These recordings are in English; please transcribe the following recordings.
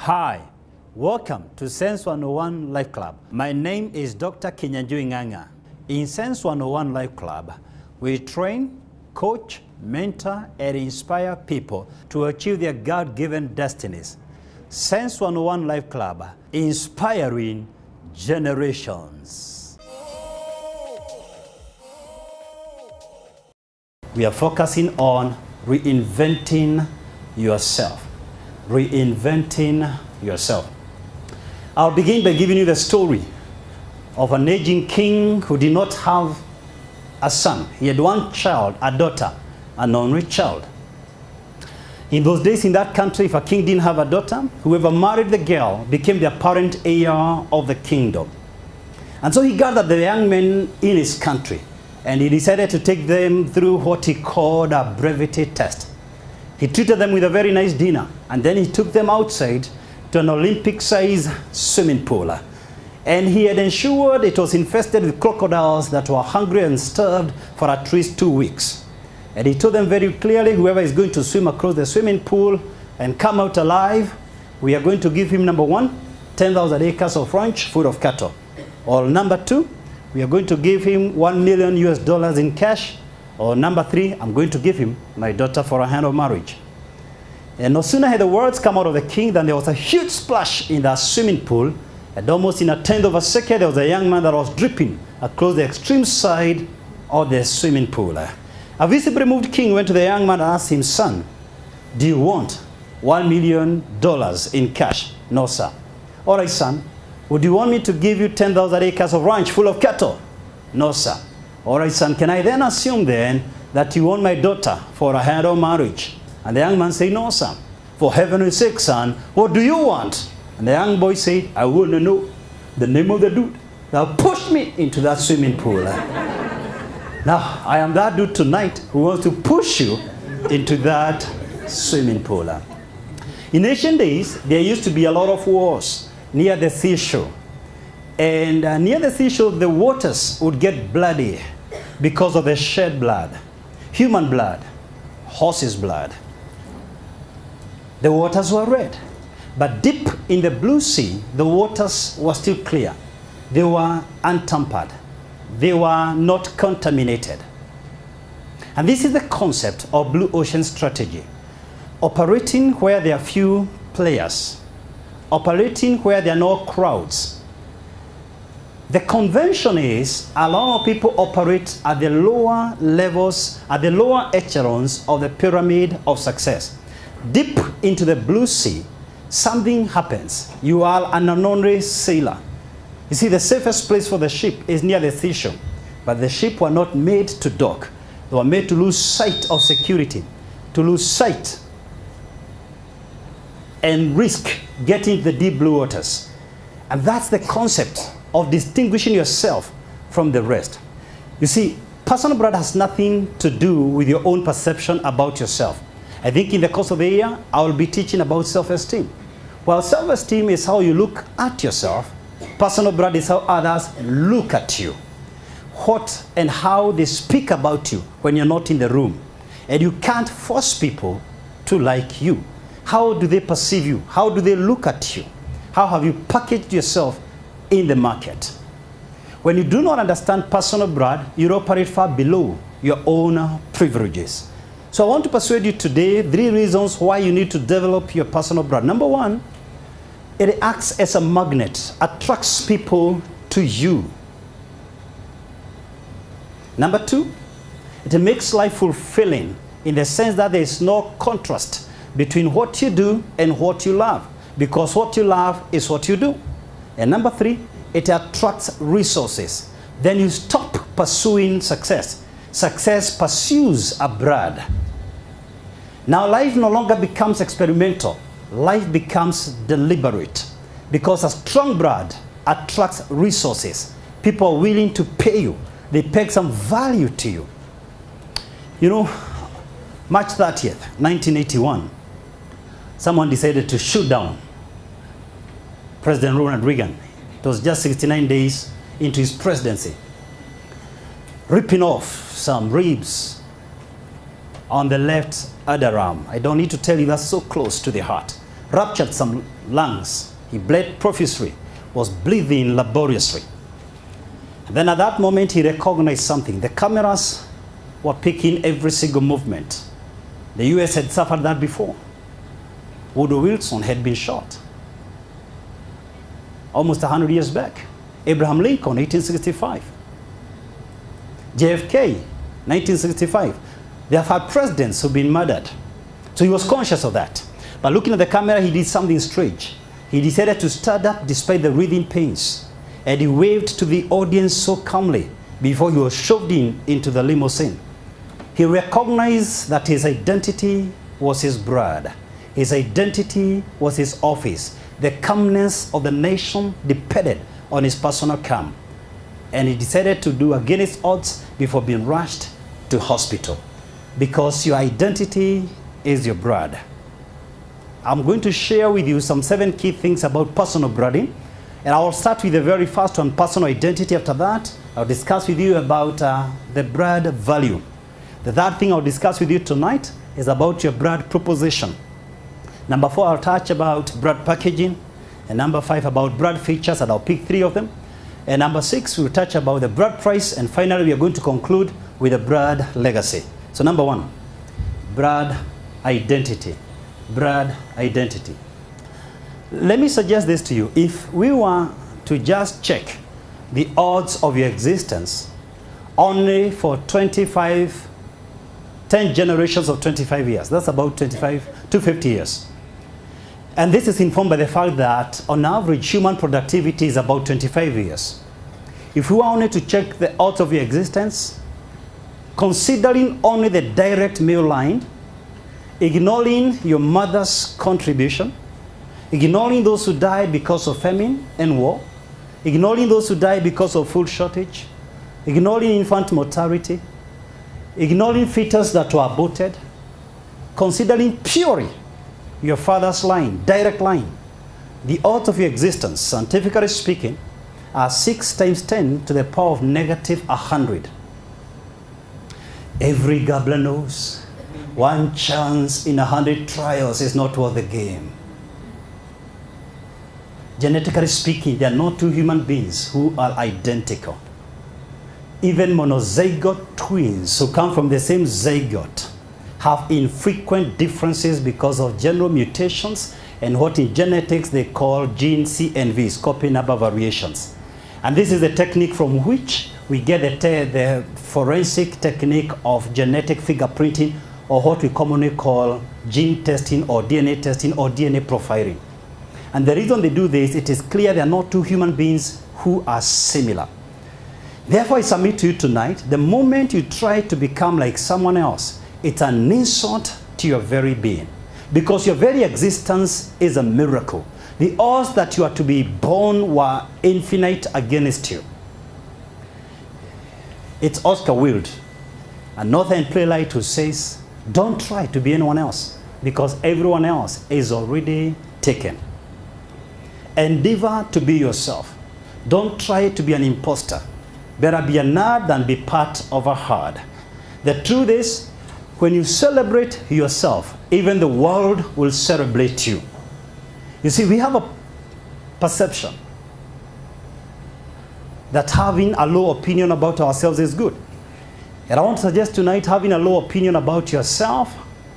Hi, welcome to Sense 101 Life Club. My name is drknjacob. In Sense 101 Life Club, we train, coach, mentor, and inspire people to achieve their God-given destinies. Sense 101 Life Club, inspiring generations. We are focusing on reinventing yourself. Reinventing yourself. I'll begin by giving you the story of an aging king who did not have a son. He had one child, a daughter, an only child. In those days in that country, if a king didn't have a daughter, whoever married the girl became the apparent heir of the kingdom. And so he gathered the young men in his country, and he decided to take them through what he called a brevity test. He treated them with a very nice dinner, and then he took them outside to an Olympic-sized swimming pool. And he had ensured it was infested with crocodiles that were hungry and starved for at least 2 weeks. And he told them very clearly, whoever is going to swim across the swimming pool and come out alive, we are going to give him, number one, 10,000 acres of ranch full of cattle. Or number two, we are going to give him $1 million US in cash. Or number three, I'm going to give him my daughter for a hand of marriage. And no sooner had the words come out of the king than there was a huge splash in that swimming pool. And almost in a tenth of a second, there was a young man that was dripping across the extreme side of the swimming pool. A visibly moved king went to the young man and asked him, "Son, do you want $1 million in cash?" "No, sir." "All right, son. Would you want me to give you 10,000 acres of ranch full of cattle?" "No, sir." "All right, son, can I then assume then that you want my daughter for a hand of marriage?" And the young man said, "No, sir." "For heaven's sake, son, what do you want?" And the young boy said, "I want to know the name of the dude that pushed me into that swimming pool." Now, I am that dude tonight who wants to push you into that swimming pool. In ancient days, there used to be a lot of wars near the seashore. And near the seashore, the waters would get bloody because of the shed blood. Human blood, horse's blood. The waters were red. But deep in the blue sea, the waters were still clear. They were untampered. They were not contaminated. And this is the concept of blue ocean strategy. Operating where there are few players. Operating where there are no crowds. The convention is a lot of people operate at the lower levels, at the lower echelons of the pyramid of success. Deep into the blue sea, something happens. You are an honorary sailor. You see, the safest place for the ship is near the seashore. But the ship were not made to dock. They were made to lose sight of security, to lose sight and risk getting into the deep blue waters. And that's the concept of distinguishing yourself from the rest. You see, personal brand has nothing to do with your own perception about yourself. I think in the course of the year, I will be teaching about self-esteem. While self-esteem is how you look at yourself, personal brand is how others look at you. What and how they speak about you when you're not in the room. And you can't force people to like you. How do they perceive you? How do they look at you? How have you packaged yourself in the market? When you do not understand personal brand, you operate far below your own privileges. So I want to persuade you today 3 reasons why you need to develop your personal brand. Number one, it acts as a magnet, attracts people to you. Number two, it makes life fulfilling in the sense that there is no contrast between what you do and what you love, because what you love is what you do. And number three, it attracts resources. Then you stop pursuing success. Success pursues a brand. Now life no longer becomes experimental. Life becomes deliberate, because a strong brand attracts resources. People are willing to pay you. They peg some value to you. You know, March 30th, 1981, someone decided to shoot down President Ronald Reagan. It was just 69 days into his presidency, ripping off some ribs on the left underarm. I don't need to tell you, that's so close to the heart. ruptured some lungs. He bled profusely, was breathing laboriously. And then at that moment, he recognized something. The cameras were picking every single movement. The US had suffered that before. Woodrow Wilson had been shot almost 100 years back. Abraham Lincoln, 1865. JFK, 1965. They have had presidents who've been murdered. So he was conscious of that. But looking at the camera, he did something strange. He decided to stand up despite the writhing pains. And he waved to the audience so calmly before he was shoved into the limousine. He recognized that his identity was his bride. His identity was his office. The calmness of the nation depended on his personal calm. And he decided to do against odds before being rushed to hospital. Because your identity is your bride. I'm going to share with you some 7 key things about personal branding. And I will start with the very first one, personal identity. After that, I'll discuss with you about the brand value. The third thing I'll discuss with you tonight is about your brand proposition. Number 4, I'll touch about brand packaging. And number 5, about brand features, and I'll pick 3 of them. And number 6, we'll touch about the brand price. And finally, we are going to conclude with the brand legacy. So number 1, brand identity. Brand identity. Let me suggest this to you. If we were to just check the odds of your existence only for 10 generations of 25 years, that's about 25 to 50 years. And this is informed by the fact that on average human productivity is about 25 years. If we were only to check the odds of your existence, considering only the direct male line, ignoring your mother's contribution, ignoring those who died because of famine and war, ignoring those who died because of food shortage, ignoring infant mortality, ignoring fetus that were aborted, considering purely your father's line, direct line, the odds of your existence, scientifically speaking, are 6 times 10 to the power of negative 100. Every gambler knows 1 chance in 100 trials is not worth the game. Genetically speaking, there are no 2 human beings who are identical. Even monozygote twins who come from the same zygote have infrequent differences because of general mutations and what in genetics they call gene CNVs, copy number variations. And this is the technique from which we get the forensic technique of genetic fingerprinting, or what we commonly call gene testing or DNA profiling. And the reason they do this, it is clear there are not 2 human beings who are similar. Therefore, I submit to you tonight, the moment you try to become like someone else, it's an insult to your very being. Because your very existence is a miracle. The odds that you are to be born were infinite against you. It's Oscar Wilde, an author and playwright, who says, don't try to be anyone else, because everyone else is already taken. Endeavor to be yourself. Don't try to be an imposter. Better be a nerd than be part of a herd. The truth is, when you celebrate yourself, even the world will celebrate you. You see, we have a perception that having a low opinion about ourselves is good. And I want to suggest tonight, having a low opinion about yourself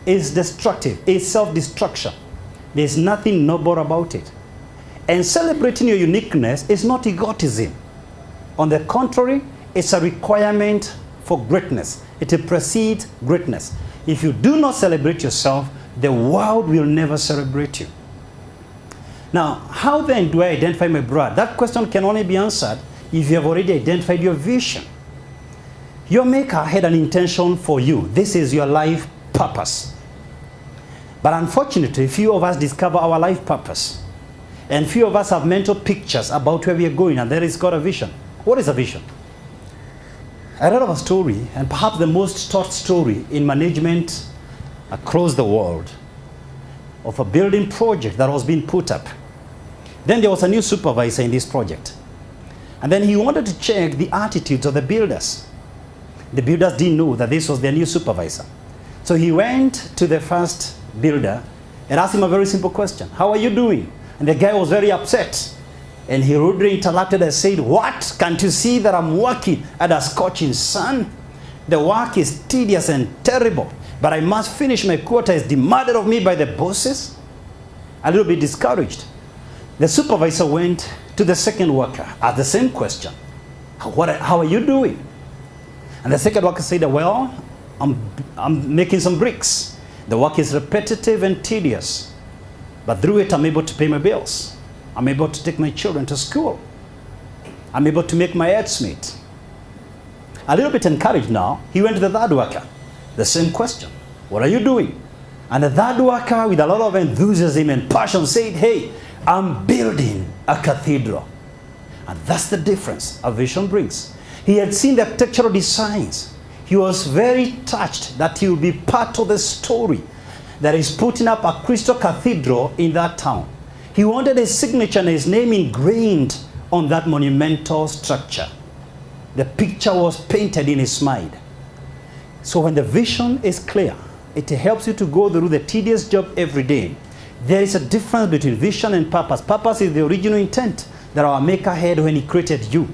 is destructive. It's self-destruction. There's nothing noble about it. And celebrating your uniqueness is not egotism. On the contrary, it's a requirement for greatness. It precedes greatness. If you do not celebrate yourself, the world will never celebrate you. Now, how then do I identify my brand? That question can only be answered if you have already identified your vision. Your maker had an intention for you. This is your life purpose. But unfortunately, few of us discover our life purpose. And few of us have mental pictures about where we are going, and there is got a vision. What is a vision? I read of a story, and perhaps the most taught story in management across the world, of a building project that was being put up. Then there was a new supervisor in this project. And then he wanted to check the attitudes of the builders. The builders didn't know that this was their new supervisor. So he went to the first builder and asked him a very simple question. How are you doing? And the guy was very upset. And he rudely interrupted and said, what? Can't you see that I'm working at a scorching sun? The work is tedious and terrible, but I must finish my quota as demanded of me by the bosses. A little bit discouraged, the supervisor went to the second worker, asked the same question. How are you doing? And the second worker said, well, I'm making some bricks. The work is repetitive and tedious, but through it I'm able to pay my bills. I'm able to take my children to school. I'm able to make my ends meet. A little bit encouraged now, he went to the third worker. The same question. What are you doing? And the third worker, with a lot of enthusiasm and passion, said, hey, I'm building a cathedral. And that's the difference a vision brings. He had seen the architectural designs. He was very touched that he would be part of the story that is putting up a crystal cathedral in that town. He wanted his signature and his name ingrained on that monumental structure. The picture was painted in his mind. So when the vision is clear, it helps you to go through the tedious job every day. There is a difference between vision and purpose. Purpose is the original intent that our Maker had when he created you.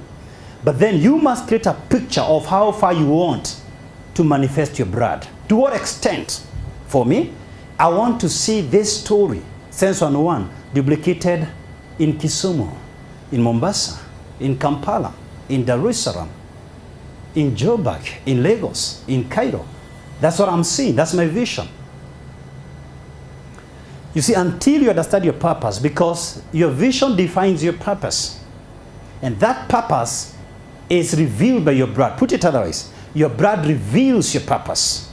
But then you must create a picture of how far you want to manifest your brand. To what extent? For me, I want to see this story, Sense 101, duplicated in Kisumu, in Mombasa, in Kampala, in Dar es Salaam, in Joburg, in Lagos, in Cairo. That's what I'm seeing. That's my vision. You see, until you understand your purpose, because your vision defines your purpose. And that purpose is revealed by your brand. Put it otherwise, your brand reveals your purpose.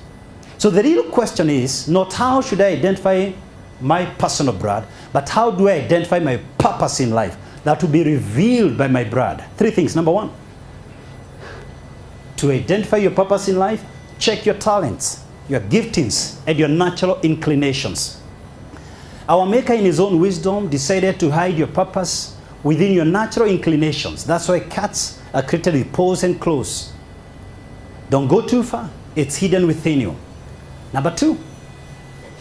So the real question is not how should I identify my personal brand, but how do I identify my purpose in life that will be revealed by my brand. Three things. Number one, to identify your purpose in life, check your talents, your giftings, and your natural inclinations. Our Maker in his own wisdom decided to hide your purpose within your natural inclinations. That's why cats are created with paws and claws. Don't go too far. It's hidden within you. Number two,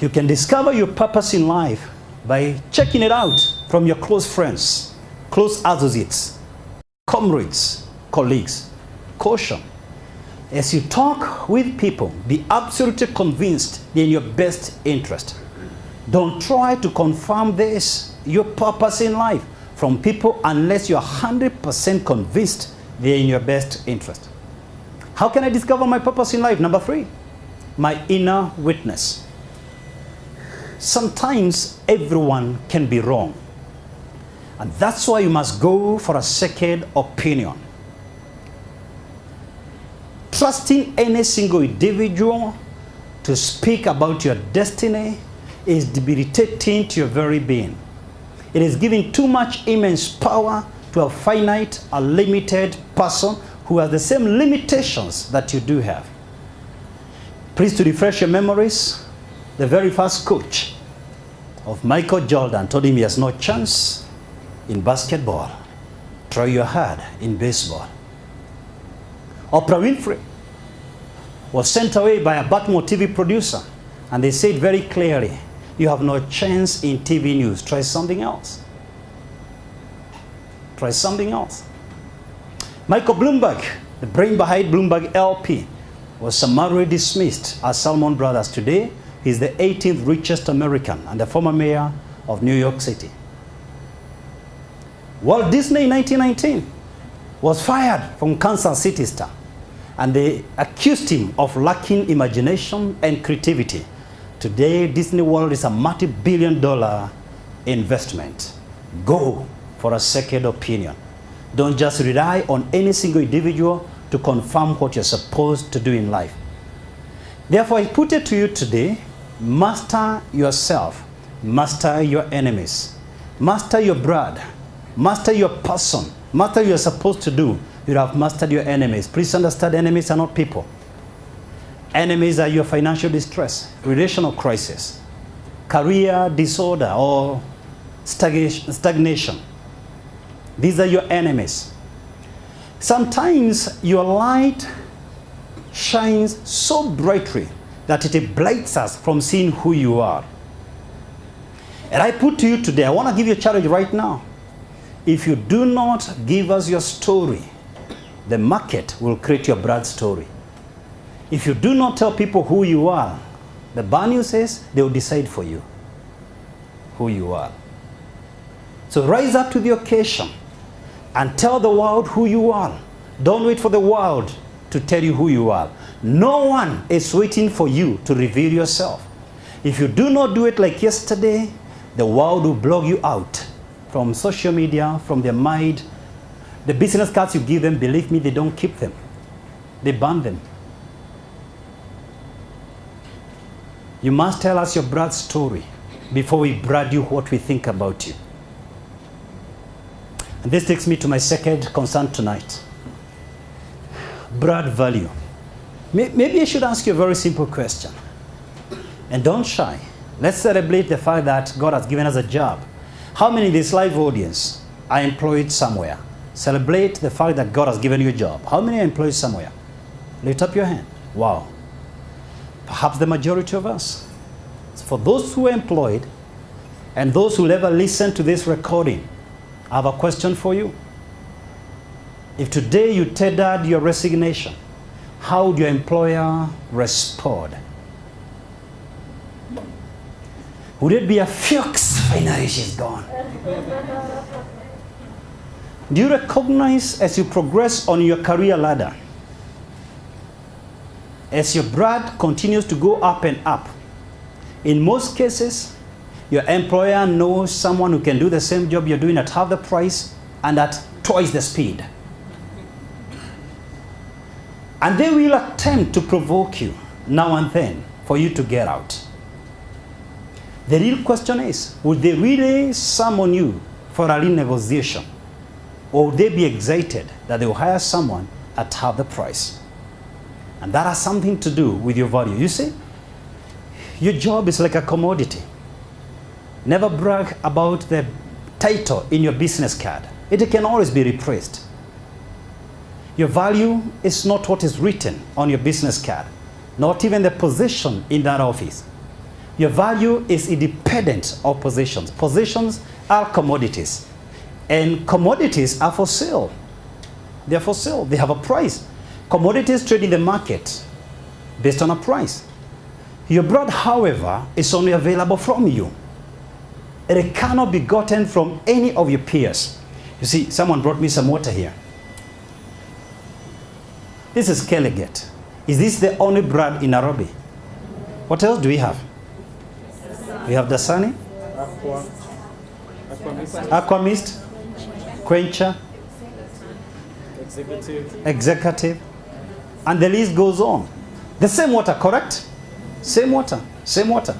you can discover your purpose in life by checking it out from your close friends, close associates, comrades, colleagues. Caution. As you talk with people, be absolutely convinced they're in your best interest. Don't try to confirm this, your purpose in life, from people unless you're 100% convinced they're in your best interest. How can I discover my purpose in life? Number three, my inner witness. Sometimes everyone can be wrong. And that's why you must go for a second opinion. Trusting any single individual to speak about your destiny is debilitating to your very being. It is giving too much immense power to a finite, a limited person who has the same limitations that you do have. Please, to refresh your memories, the very first coach of Michael Jordan told him he has no chance in basketball. Try your hard in baseball. Oprah Winfrey was sent away by a Baltimore TV producer, and they said very clearly, you have no chance in TV news. Try something else. Try something else. Michael Bloomberg, the brain behind Bloomberg LP, was summarily dismissed as Salmon Brothers. Today, he's the 18th richest American and the former mayor of New York City. Walt Disney in 1919 was fired from Kansas City Star, and they accused him of lacking imagination and creativity. Today, Disney World is a multi-billion-dollar investment. Go for a second opinion. Don't just rely on any single individual to confirm what you're supposed to do in life. Therefore, I put it to you today, master yourself, master your enemies, master your brand, master your person, master what you're supposed to do. You have mastered your enemies. Please understand, enemies are not people. Enemies are your financial distress, relational crisis, career disorder, or stagnation. These are your enemies. Sometimes your light shines so brightly that it blinds us from seeing who you are. And I put to you today, I want to give you a challenge right now. If you do not give us your story, the market will create your brand story. If you do not tell people who you are, the bad news says they will decide for you who you are. So rise up to the occasion and tell the world who you are. Don't wait for the world to tell you who you are. No one is waiting for you to reveal yourself. If you do not do it like yesterday, the world will blog you out from social media, from their mind. The business cards you give them, believe me, they don't keep them. They burn them. You must tell us your brand story before we brand you what we think about you. And this takes me to my second concern tonight. Brand value. Maybe I should ask you a very simple question. And don't shy. Let's celebrate the fact that God has given us a job. How many in this live audience are employed somewhere? Celebrate the fact that God has given you a job. How many are employed somewhere? Lift up your hand. Wow. Perhaps the majority of us. For those who are employed and those who will ever listen to this recording, I have a question for you. If today you tendered your resignation, how would your employer respond? Would it be a fux? Finally, she's gone. Do you recognize as you progress on your career ladder, as your brand continues to go up and up, in most cases, your employer knows someone who can do the same job you're doing at half the price and at twice the speed. And they will attempt to provoke you now and then for you to get out. The real question is, would they really summon you for a renegotiation? Or would they be excited that they will hire someone at half the price? And that has something to do with your value. You see, your job is like a commodity. Never brag about the title in your business card. It can always be replaced. Your value is not what is written on your business card, not even the position in that office. Your value is independent of positions. Positions are commodities, and commodities are for sale. They are for sale. They have a price. Commodities trade in the market based on a price. Your brand, however, is only available from you. It cannot be gotten from any of your peers. You see, someone brought me some water here. This is Kelligate. Is this the only brand in Nairobi? What else do we have? We have Dasani, Aquamist, Quencher, Executive, and the list goes on. The same water, correct? Same water, same water.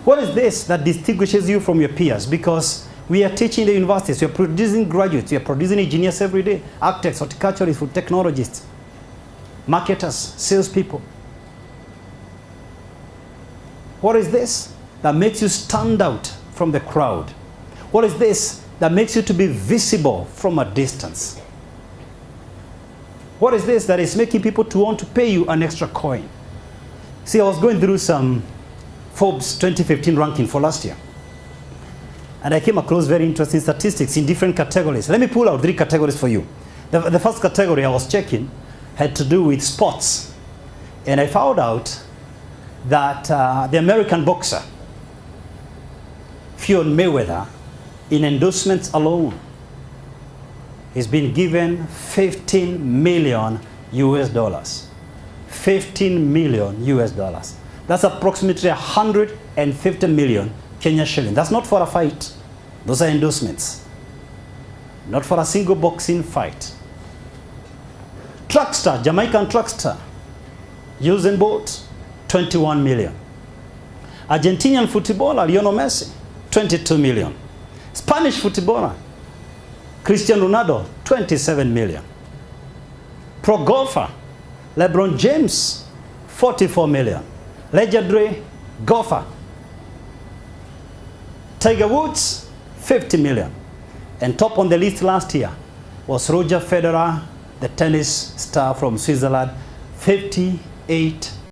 What is this that distinguishes you from your peers? Because we are teaching the universities, we are producing graduates, we are producing engineers every day, architects, horticulturists, food technologists, marketers, salespeople. What is this that makes you stand out from the crowd? What is this that makes you to be visible from a distance? What is this that is making people to want to pay you an extra coin? See, I was going through some Forbes 2015 ranking for last year, and I came across very interesting statistics in different categories. Let me pull out 3 categories for you. The first category I was checking had to do with sports, and I found out that the American boxer Floyd Mayweather, in endorsements alone, he's been given 15 million US dollars. 15 million US dollars. That's approximately 150 million Kenya shilling. That's not for a fight. Those are endorsements. Not for a single boxing fight. Track star, Jamaican track star, Usain Bolt, 21 million. Argentinian footballer, Lionel Messi, 22 million. Spanish footballer, Cristiano Ronaldo, 27 million. Pro golfer, LeBron James, 44 million. Legendary golfer, Tiger Woods, 50 million. And top on the list last year was Roger Federer, the tennis star from Switzerland, 58